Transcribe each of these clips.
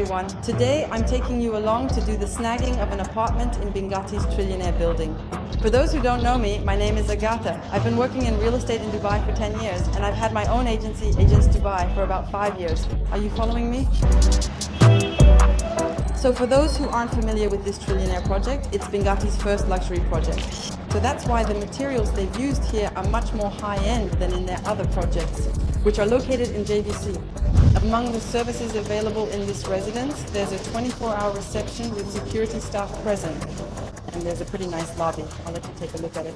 everyone. Today I'm taking you along to do the snagging of an apartment in Binghatti's Trillionaire building. For those who don't know me, my name is Agatha. I've been working in real estate in Dubai for 10 years and I've had my own agency, Agents Dubai, for about 5 years. Are you following me? So for those who aren't familiar with this Trillionaire project, it's Binghatti's first luxury project. So that's why the materials they've used here are much more high-end than in their other projects, which are located in JVC. Among the services available in this residence, there's a 24-hour reception with security staff present. And there's a pretty nice lobby. I'll let you take a look at it.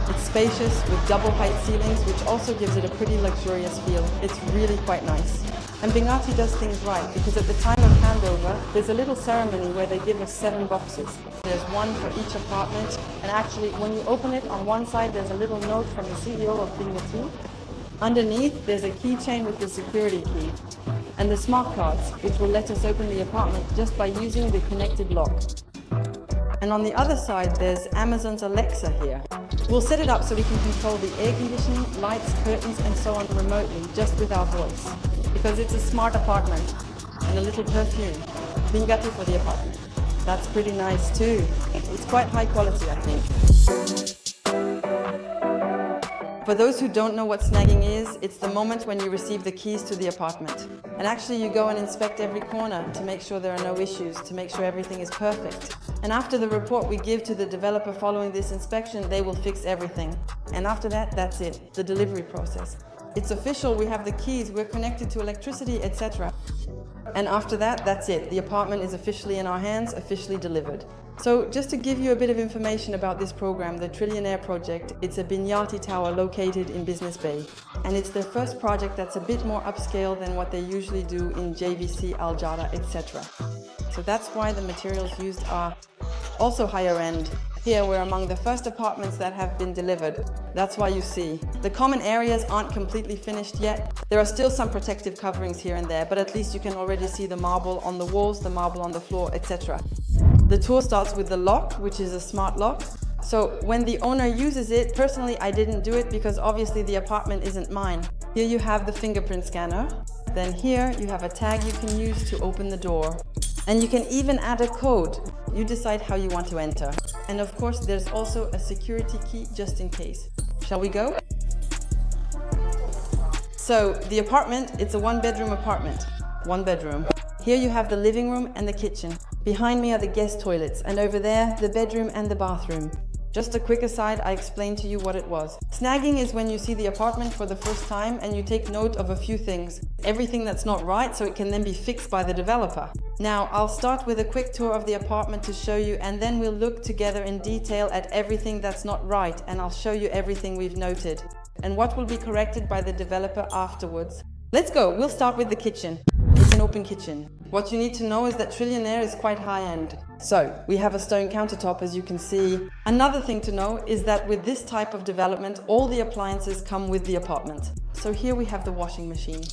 It's spacious with double height ceilings, which also gives it a pretty luxurious feel. It's really quite nice. And Binghatti does things right, because at the time of handover, there's a little ceremony where they give us 7 boxes. There's one for each apartment, and actually when you open it, on one side there's a little note from the CEO of Binghatti. Underneath, there's a keychain with the security key, and the smart cards, which will let us open the apartment just by using the connected lock. And on the other side, there's Amazon's Alexa here. We'll set it up so we can control the air conditioning, lights, curtains, and so on remotely, just with our voice. Because it's a smart apartment, and a little perfume. Binghatti for the apartment. That's pretty nice too. It's quite high quality, I think. For those who don't know what snagging is, it's the moment when you receive the keys to the apartment. And actually you go and inspect every corner to make sure there are no issues, to make sure everything is perfect. And after the report we give to the developer following this inspection, they will fix everything. And after that, that's it, the delivery process. It's official, we have the keys, we're connected to electricity, etc. And after that, that's it. The apartment is officially in our hands, officially delivered. So just to give you a bit of information about this program, the Trillionaire project, it's a Binghatti Tower located in Business Bay. And it's their first project that's a bit more upscale than what they usually do in JVC, Al Jada, etc. So that's why the materials used are also higher end. Here we're among the first apartments that have been delivered. That's why you see. The common areas aren't completely finished yet. There are still some protective coverings here and there, but at least you can already see the marble on the walls, the marble on the floor, etc. The tour starts with the lock, which is a smart lock. So when the owner uses it, personally I didn't do it because obviously the apartment isn't mine. Here you have the fingerprint scanner. Then here you have a tag you can use to open the door. And you can even add a code. You decide how you want to enter. And of course, there's also a security key just in case. Shall we go? So the apartment, it's a 1-bedroom apartment. 1 bedroom. Here you have the living room and the kitchen. Behind me are the guest toilets, and over there, the bedroom and the bathroom. Just a quick aside, I explained to you what it was. Snagging is when you see the apartment for the first time and you take note of a few things. Everything that's not right, so it can then be fixed by the developer. Now, I'll start with a quick tour of the apartment to show you, and then we'll look together in detail at everything that's not right, and I'll show you everything we've noted, and what will be corrected by the developer afterwards. Let's go, we'll start with the kitchen. It's an open kitchen. What you need to know is that Trillionaire is quite high-end. So, we have a stone countertop, as you can see. Another thing to know is that with this type of development, all the appliances come with the apartment. So here we have the washing machine.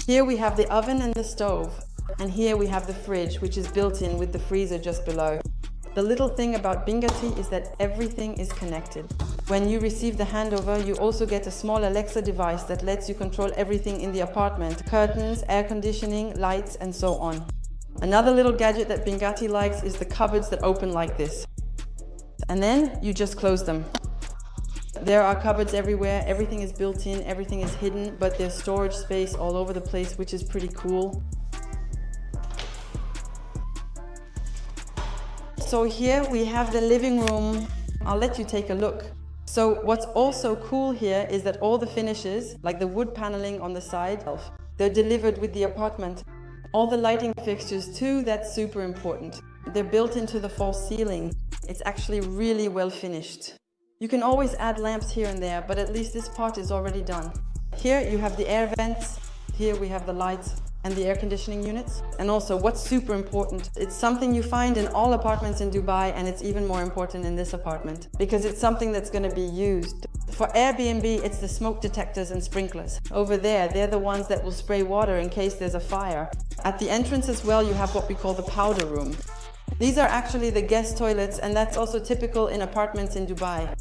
Here we have the oven and the stove. And here we have the fridge, which is built in with the freezer just below. The little thing about Binghatti is that everything is connected. When you receive the handover, you also get a small Alexa device that lets you control everything in the apartment. Curtains, air conditioning, lights, and so on. Another little gadget that Binghatti likes is the cupboards that open like this. And then you just close them. There are cupboards everywhere, everything is built in, everything is hidden, but there's storage space all over the place, which is pretty cool. So here we have the living room. I'll let you take a look. So what's also cool here is that all the finishes, like the wood paneling on the side, they're delivered with the apartment. All the lighting fixtures too, that's super important. They're built into the false ceiling. It's actually really well finished. You can always add lamps here and there, but at least this part is already done. Here you have the air vents. Here we have the lights and the air conditioning units. And also, what's super important, it's something you find in all apartments in Dubai, and it's even more important in this apartment because it's something that's going to be used. For Airbnb, it's the smoke detectors and sprinklers. Over there, they're the ones that will spray water in case there's a fire. At the entrance as well, you have what we call the powder room. These are actually the guest toilets, and that's also typical in apartments in Dubai.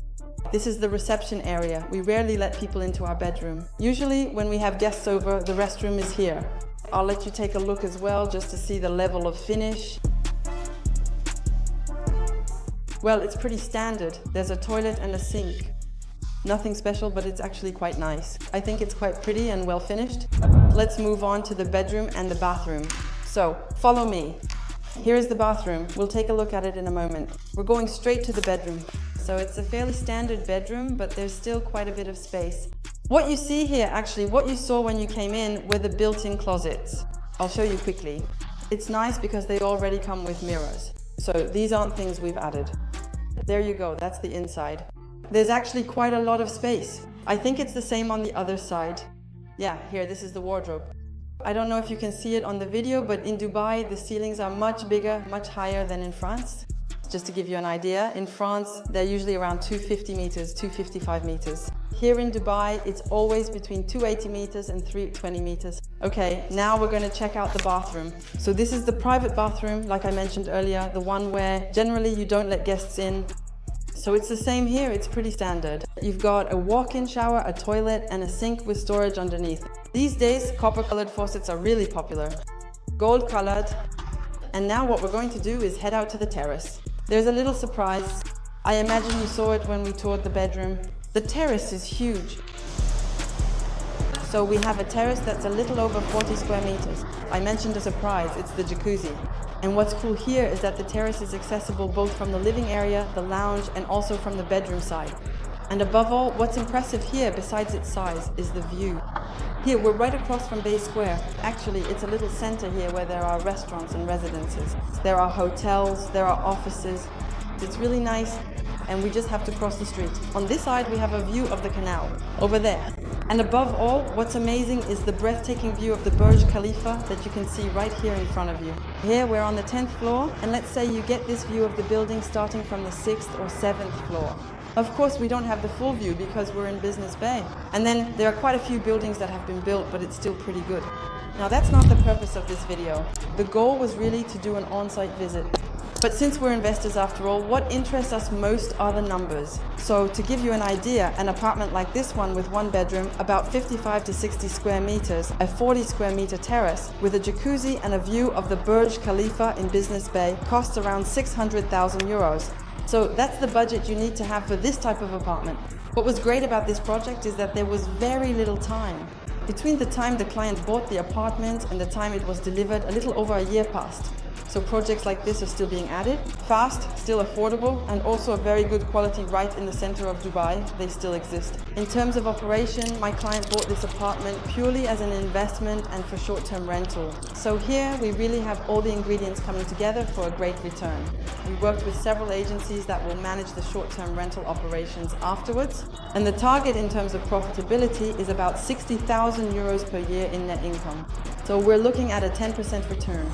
This is the reception area. We rarely let people into our bedroom. Usually when we have guests over, the restroom is here. I'll let you take a look as well just to see the level of finish. Well, it's pretty standard. There's a toilet and a sink. Nothing special, but it's actually quite nice. I think it's quite pretty and well finished. Let's move on to the bedroom and the bathroom. So, follow me. Here is the bathroom. We'll take a look at it in a moment. We're going straight to the bedroom. So it's a fairly standard bedroom, but there's still quite a bit of space. What you see here, actually, what you saw when you came in were the built-in closets. I'll show you quickly. It's nice because they already come with mirrors. So these aren't things we've added. There you go, that's the inside. There's actually quite a lot of space. I think it's the same on the other side. Yeah, here, this is the wardrobe. I don't know if you can see it on the video, but in Dubai, the ceilings are much bigger, much higher than in France. Just to give you an idea, in France, they're usually around 250 meters, 255 meters. Here in Dubai, it's always between 280 meters and 320 meters. Okay, now we're going to check out the bathroom. So this is the private bathroom, like I mentioned earlier, the one where generally you don't let guests in. So it's the same here, it's pretty standard. You've got a walk-in shower, a toilet, and a sink with storage underneath. These days, copper-colored faucets are really popular. Gold-colored. And now what we're going to do is head out to the terrace. There's a little surprise. I imagine you saw it when we toured the bedroom. The terrace is huge. So we have a terrace that's a little over 40 square meters. I mentioned a surprise, it's the jacuzzi. And what's cool here is that the terrace is accessible both from the living area, the lounge, and also from the bedroom side. And above all, what's impressive here, besides its size, is the view. Here, we're right across from Bay Square. Actually, it's a little center here where there are restaurants and residences. There are hotels, there are offices. It's really nice, and we just have to cross the street. On this side, we have a view of the canal, over there. And above all, what's amazing is the breathtaking view of the Burj Khalifa that you can see right here in front of you. Here, we're on the 10th floor, and let's say you get this view of the building starting from the 6th or 7th floor. Of course, we don't have the full view because we're in Business Bay. And then there are quite a few buildings that have been built, but it's still pretty good. Now, that's not the purpose of this video. The goal was really to do an on-site visit. But since we're investors after all, what interests us most are the numbers. So to give you an idea, an apartment like this one with one bedroom, about 55 to 60 square meters, a 40 square meter terrace with a jacuzzi and a view of the Burj Khalifa in Business Bay costs around 600,000 euros. So that's the budget you need to have for this type of apartment. What was great about this project is that there was very little time. Between the time the client bought the apartment and the time it was delivered, a little over a year passed. So projects like this are still being added. Fast, still affordable, and also a very good quality right in the center of Dubai. They still exist. In terms of operation, my client bought this apartment purely as an investment and for short-term rental. So here we really have all the ingredients coming together for a great return. We worked with several agencies that will manage the short-term rental operations afterwards. And the target in terms of profitability is about 60,000 euros per year in net income. So we're looking at a 10% return.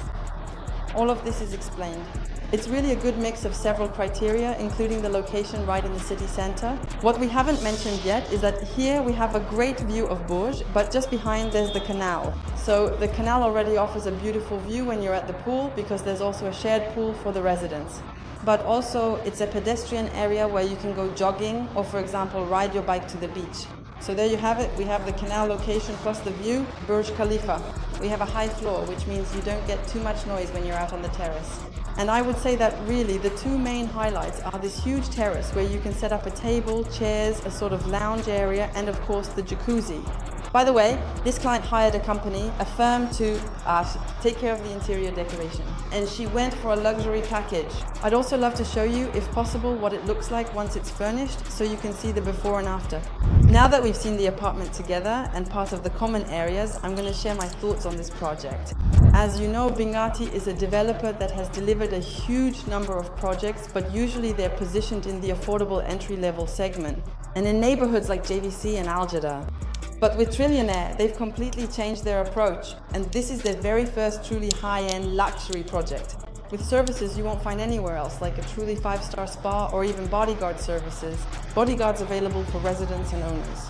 All of this is explained. It's really a good mix of several criteria, including the location right in the city center. What we haven't mentioned yet is that here we have a great view of Burj, but just behind there's the canal. So the canal already offers a beautiful view when you're at the pool, because there's also a shared pool for the residents. But also it's a pedestrian area where you can go jogging or, for example, ride your bike to the beach. So there you have it. We have the canal location plus the view, Burj Khalifa. We have a high floor, which means you don't get too much noise when you're out on the terrace. And I would say that really the two main highlights are this huge terrace where you can set up a table, chairs, a sort of lounge area, and of course the jacuzzi. By the way, this client hired a company, a firm, to take care of the interior decoration. And she went for a luxury package. I'd also love to show you, if possible, what it looks like once it's furnished, so you can see the before and after. Now that we've seen the apartment together and part of the common areas, I'm going to share my thoughts on this project. As you know, Binghatti is a developer that has delivered a huge number of projects, but usually they're positioned in the affordable entry-level segment, and in neighborhoods like JVC and Al Jaddah. But with Trillionaire, they've completely changed their approach, and this is their very first truly high-end luxury project, with services you won't find anywhere else, like a truly 5-star spa or even bodyguard services. Bodyguards available for residents and owners.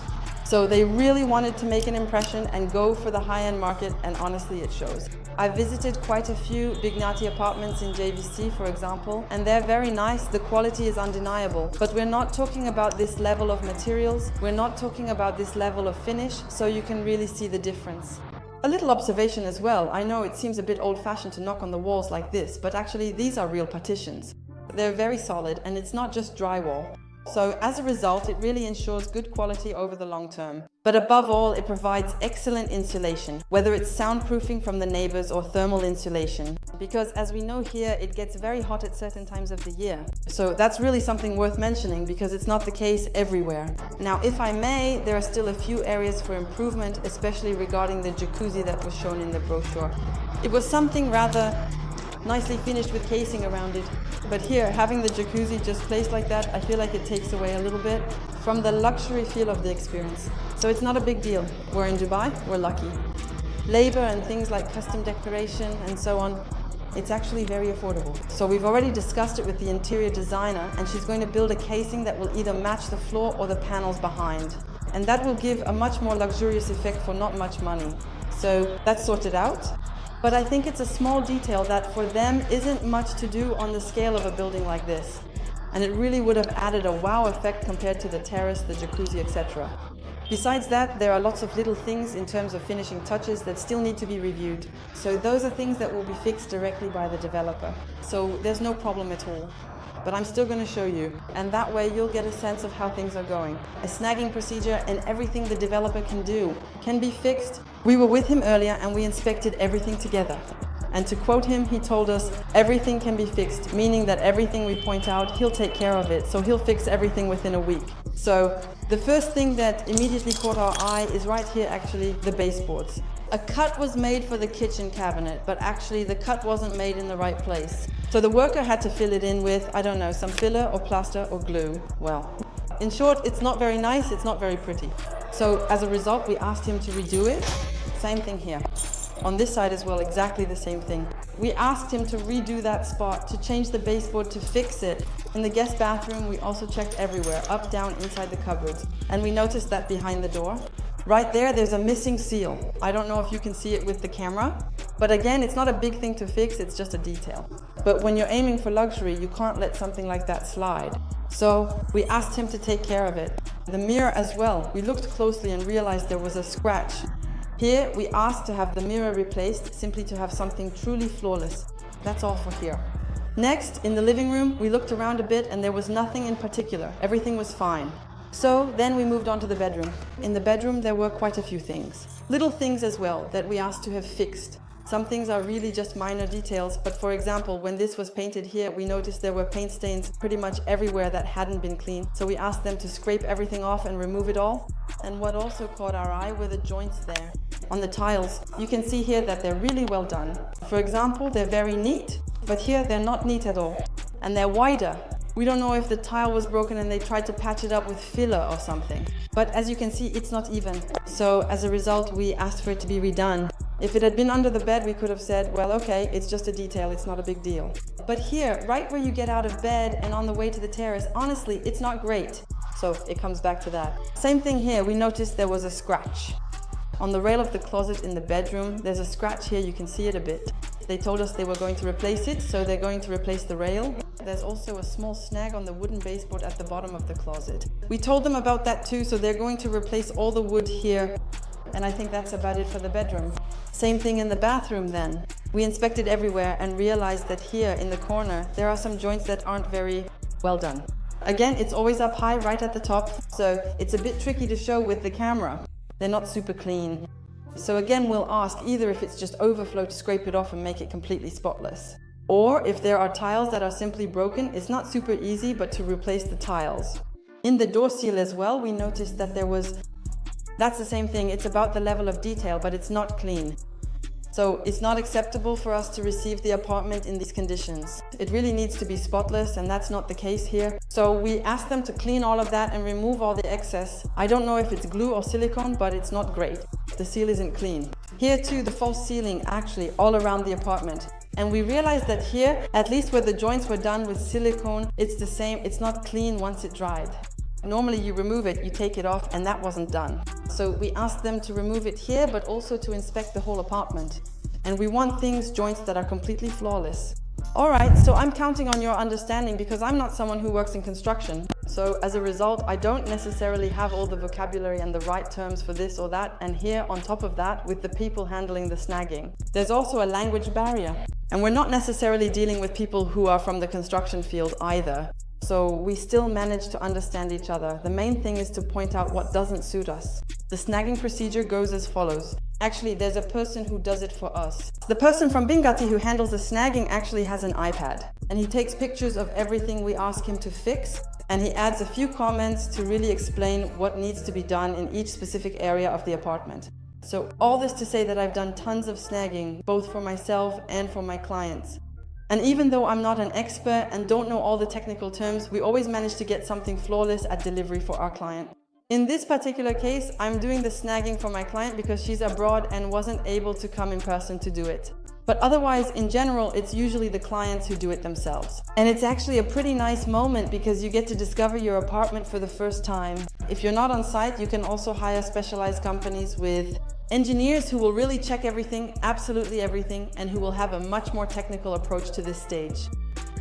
So they really wanted to make an impression and go for the high-end market, and honestly it shows. I visited quite a few Binghatti apartments in JVC, for example, and they're very nice. The quality is undeniable, but we're not talking about this level of materials. We're not talking about this level of finish, so you can really see the difference. A little observation as well. I know it seems a bit old-fashioned to knock on the walls like this, but actually these are real partitions. They're very solid, and it's not just drywall. So as a result, it really ensures good quality over the long term. But above all, it provides excellent insulation, whether it's soundproofing from the neighbors or thermal insulation. Because as we know here, it gets very hot at certain times of the year. So that's really something worth mentioning, because it's not the case everywhere. Now, if I may, there are still a few areas for improvement, especially regarding the jacuzzi that was shown in the brochure. It was something rather nicely finished with casing around it. But here, having the jacuzzi just placed like that, I feel like it takes away a little bit from the luxury feel of the experience. So it's not a big deal. We're in Dubai, we're lucky. Labor and things like custom decoration and so on, it's actually very affordable. So we've already discussed it with the interior designer, and she's going to build a casing that will either match the floor or the panels behind. And that will give a much more luxurious effect for not much money. So that's sorted out. But I think it's a small detail that for them isn't much to do on the scale of a building like this. And it really would have added a wow effect compared to the terrace, the jacuzzi, etc. Besides that, there are lots of little things in terms of finishing touches that still need to be reviewed. So those are things that will be fixed directly by the developer. So there's no problem at all. But I'm still going to show you, and that way you'll get a sense of how things are going. A snagging procedure and everything the developer can do can be fixed. We were with him earlier and we inspected everything together. And to quote him, he told us, everything can be fixed, meaning that everything we point out, he'll take care of it. So he'll fix everything within a week. So the first thing that immediately caught our eye is right here, actually, the baseboards. A cut was made for the kitchen cabinet, but actually the cut wasn't made in the right place. So the worker had to fill it in with, I don't know, some filler or plaster or glue. Well, in short, it's not very nice, it's not very pretty. So as a result, we asked him to redo it. Same thing here. On this side as well, exactly the same thing. We asked him to redo that spot, to change the baseboard, to fix it. In the guest bathroom, we also checked everywhere, up, down, inside the cupboards. And we noticed that behind the door, right there, there's a missing seal. I don't know if you can see it with the camera, but again, it's not a big thing to fix, it's just a detail. But when you're aiming for luxury, you can't let something like that slide. So we asked him to take care of it. The mirror as well, we looked closely and realized there was a scratch. Here, we asked to have the mirror replaced, simply to have something truly flawless. That's all for here. Next, in the living room, we looked around a bit and there was nothing in particular. Everything was fine. So then we moved on to the bedroom. In the bedroom, there were quite a few things. Little things as well that we asked to have fixed. Some things are really just minor details, but for example, when this was painted here, we noticed there were paint stains pretty much everywhere that hadn't been cleaned. So we asked them to scrape everything off and remove it all. And what also caught our eye were the joints there. On the tiles, you can see here that they're really well done. For example, they're very neat, but here they're not neat at all. And they're wider. We don't know if the tile was broken and they tried to patch it up with filler or something. But as you can see, it's not even. So as a result, we asked for it to be redone. If it had been under the bed, we could have said, well, okay, it's just a detail, it's not a big deal. But here, right where you get out of bed and on the way to the terrace, honestly, it's not great. So it comes back to that. Same thing here, we noticed there was a scratch. On the rail of the closet in the bedroom, there's a scratch here, you can see it a bit. They told us they were going to replace it, so they're going to replace the rail. There's also a small snag on the wooden baseboard at the bottom of the closet. We told them about that too, so they're going to replace all the wood here. And I think that's about it for the bedroom. Same thing in the bathroom then. We inspected everywhere and realized that here in the corner, there are some joints that aren't very well done. Again, it's always up high, right at the top, so it's a bit tricky to show with the camera. They're not super clean. So again, we'll ask either if it's just overflow to scrape it off and make it completely spotless. Or if there are tiles that are simply broken, it's not super easy, but to replace the tiles. In the door seal as well, we noticed that that's the same thing. It's about the level of detail, but it's not clean. So it's not acceptable for us to receive the apartment in these conditions. It really needs to be spotless, and that's not the case here. So we asked them to clean all of that and remove all the excess. I don't know if it's glue or silicone, but it's not great. The seal isn't clean. Here too, the false ceiling actually all around the apartment. And we realized that here, at least where the joints were done with silicone, it's the same. It's not clean once it dried. Normally you remove it, you take it off, and that wasn't done. So we asked them to remove it here, but also to inspect the whole apartment. And we want joints that are completely flawless. All right, so I'm counting on your understanding because I'm not someone who works in construction. So as a result, I don't necessarily have all the vocabulary and the right terms for this or that. And here, on top of that, with the people handling the snagging, there's also a language barrier. And we're not necessarily dealing with people who are from the construction field either. So we still manage to understand each other. The main thing is to point out what doesn't suit us. The snagging procedure goes as follows. Actually, there's a person who does it for us. The person from Binghatti who handles the snagging actually has an iPad. And he takes pictures of everything we ask him to fix. And he adds a few comments to really explain what needs to be done in each specific area of the apartment. So all this to say that I've done tons of snagging, both for myself and for my clients. And even though I'm not an expert and don't know all the technical terms, we always manage to get something flawless at delivery for our client. In this particular case, I'm doing the snagging for my client because she's abroad and wasn't able to come in person to do it. But otherwise, in general, it's usually the clients who do it themselves. And it's actually a pretty nice moment because you get to discover your apartment for the first time. If you're not on site, you can also hire specialized companies with engineers who will really check everything, absolutely everything, and who will have a much more technical approach to this stage.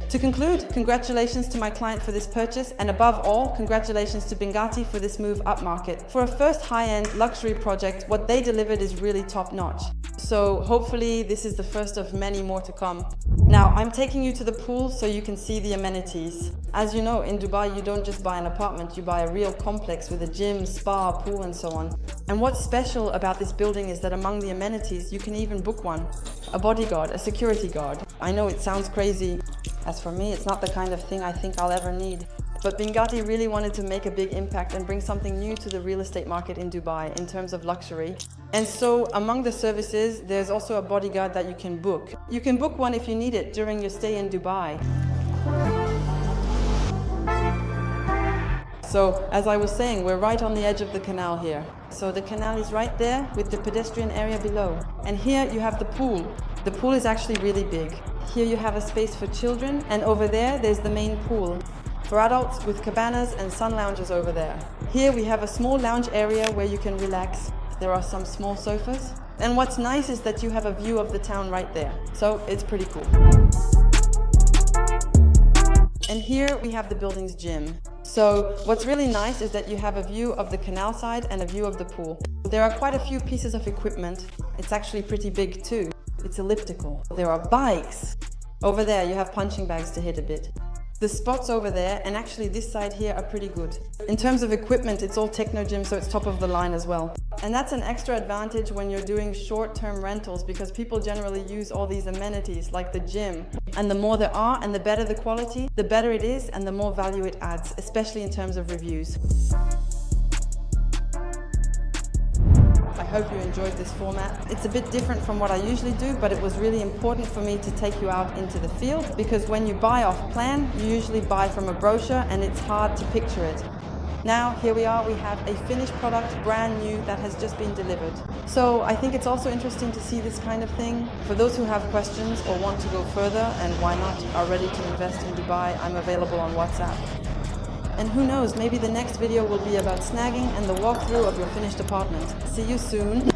To conclude, congratulations to my client for this purchase, and above all, congratulations to Binghatti for this move upmarket. For a first high-end luxury project, what they delivered is really top-notch. So hopefully this is the first of many more to come. Now, I'm taking you to the pool so you can see the amenities. As you know, in Dubai, you don't just buy an apartment, you buy a real complex with a gym, spa, pool, and so on. And what's special about this building is that among the amenities, you can even book one. A bodyguard, a security guard. I know it sounds crazy. As for me, it's not the kind of thing I think I'll ever need. But Binghatti really wanted to make a big impact and bring something new to the real estate market in Dubai in terms of luxury. And so among the services, there's also a bodyguard that you can book. You can book one if you need it during your stay in Dubai. So, as I was saying, we're right on the edge of the canal here. So the canal is right there with the pedestrian area below. And here you have the pool. The pool is actually really big. Here you have a space for children, and over there, there's the main pool. For adults with cabanas and sun lounges over there. Here we have a small lounge area where you can relax. There are some small sofas. And what's nice is that you have a view of the town right there. So it's pretty cool. And here we have the building's gym. So what's really nice is that you have a view of the canal side and a view of the pool. There are quite a few pieces of equipment. It's actually pretty big too. It's elliptical. There are bikes. Over there you have punching bags to hit a bit. The spots over there, and actually this side here, are pretty good. In terms of equipment, it's all techno gym, so it's top of the line as well. And that's an extra advantage when you're doing short-term rentals because people generally use all these amenities like the gym. And the more there are and the better the quality, the better it is and the more value it adds, especially in terms of reviews. I hope you enjoyed this format. It's a bit different from what I usually do, but it was really important for me to take you out into the field because when you buy off plan, you usually buy from a brochure and it's hard to picture it. Now, here we are, we have a finished product, brand new, that has just been delivered. So I think it's also interesting to see this kind of thing. For those who have questions or want to go further, and why not, are ready to invest in Dubai, I'm available on WhatsApp. And who knows, maybe the next video will be about snagging and the walkthrough of your finished apartment. See you soon.